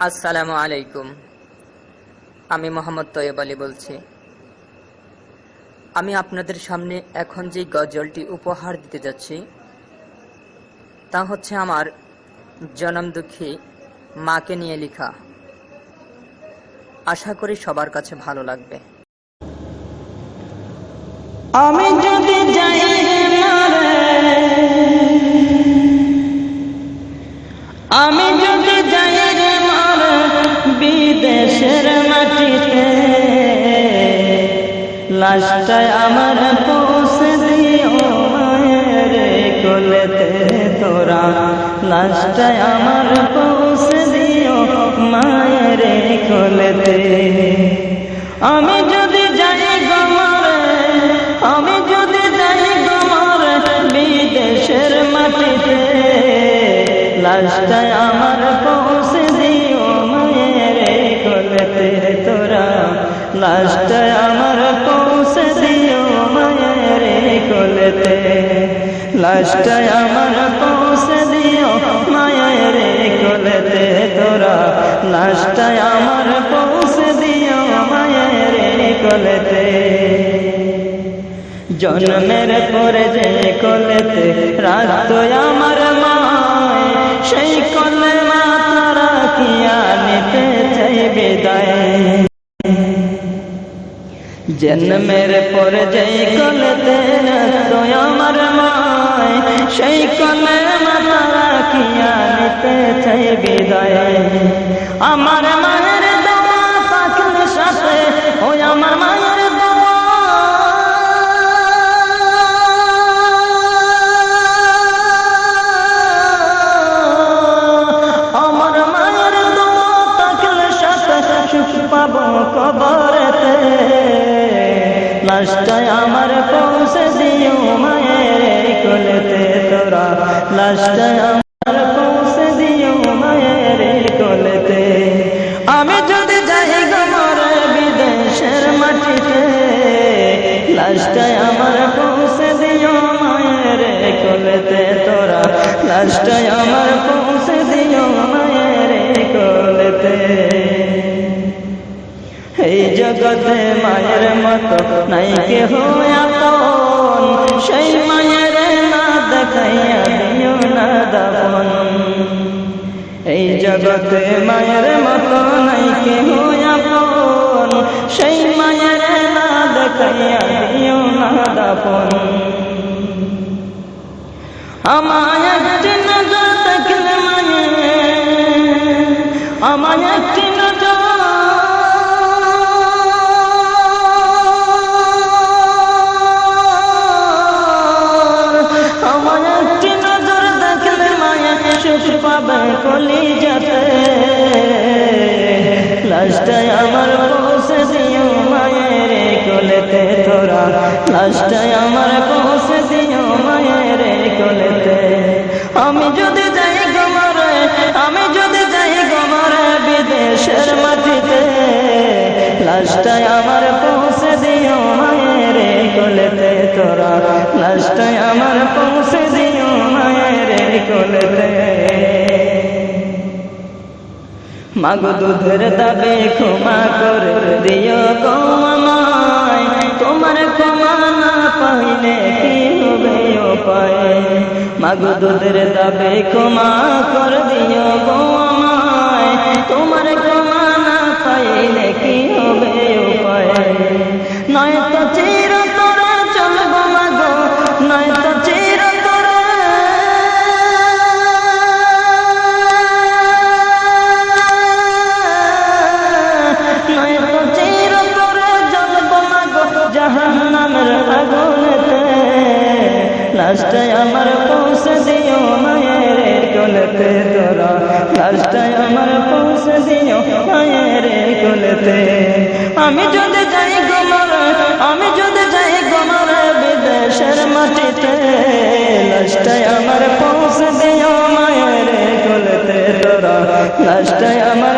আসসালামু আলাইকুম। আমি মোহাম্মদ তৈয়ব আলী বলছি। আমি আপনাদের সামনে এখন যে গজলটি উপহার দিতে যাচ্ছি তা হচ্ছে আমার জনম দুঃখী মাকে নিয়ে লেখা। আশা করি সবার কাছে ভালো লাগবে। আমি যদি যাই আমি যদি যাই রে মার বিদেশের মাটিতে, লাশটায় আমার পৌঁছে দিও মায়ের কোলেতে তোরা, লাশটায় আমার পৌঁছে দিও মায়ের কোলেতে। আমি যদি যাই গমারে, আমি যদি যাই গমারে বিদেশের মাটিতে, লাশটায় আমার পৌঁছে দিও মায়ের কোলেতে তোরা, লাশটায় আমার পৌঁছে দিও মায়ের কোলেতে, লাশটায় আমার পৌঁছে দিও মায়ের কোলেতে তোরা, লাশটায় আমার পৌঁছে দিও মায়ের কোলেতে। জন্মের পরে যে কোলেতে রাখতো আমার মায়, সেই কোলে মা তারা কিয়া নিতে চাই বিদায়। জন্মের পরে যে কোলেতে রাখতো আমার মায়, সেই কোলে মা তারা কিয়া নিতে চাই বিদায়। আমার মায়ের দোয়া পাখির সাথে ওই আমার মায়ের দোয়া, আমার মায়ের দোয়া পাখির সাথে সুখ পাবো কবরেতে, লাশটায় আমার পৌঁছে দিও মায়ের কোলেতে তোরা, লাশটায় আমার পৌঁছে দিও মায়ের কোলেতে। আমি যদি যাই গমরে বিদেশের মাটিতে, লাশটায় আমার পৌঁছে দিও মায়ের কোলেতে তোরা, লাশটায় আমার পৌঁছে দিও মায়ের কোলেতে। এই জগতে মায়ের মতো নাই কেহ আপন, সেই মায়ের না দেখাইয়া দিও না দাপন। এই জগতে মায়ের মতো নাই কেহ আপন, সেই মায়ের না দেখাইয়া দিও না দাপন। আমায় একটি নজর দেখলে মায়ে, আমায় একটি নজর, পাবে কলিজাতে, লাশটায় আমার পৌঁছে দিও মায়ের কোলেতে তোরা, লাশটায় আমার পৌঁছে দিও মায়ের কোলেতে। আমি যদি যাই গমরে, আমি যদি যাই গমরে বিদেশের মাটিতে, লাশটায় আমার পৌঁছে দিও মায়ের কোলেতে তোরা, লাশটায় আমার পৌঁছে দিও মায়ের কোলেতে। মাগো দুধের দাবে ক্ষমা করে দিও গো আমায়, তোমার ক্ষমা না পাইলে কি হবে উপায়। মাগো দুধের দাবে ক্ষমা করে দিও গো আমায়, তোমার ক্ষমা না পাইলে কি হবে উপায়। নয়তো চিরতরে চলবো মাগো, নয়তো চিরতরে, নয়তো চিরতরে জ্বলবো মাগো জাহান্নামের আগুনেতে, লাশটায় আমার পৌঁছে দিও মায়ের কোলেতে তোরা, লাশটায় আমার পৌঁছে দিও মায়ের কোলেতে। আমি যদি যাই গমরে, আমি যদি যাই গমরে বিদেশের মাটিতে, লাশটায় আমার পৌঁছে দিও মায়ের কোলেতে তোরা, লাশটায় আমার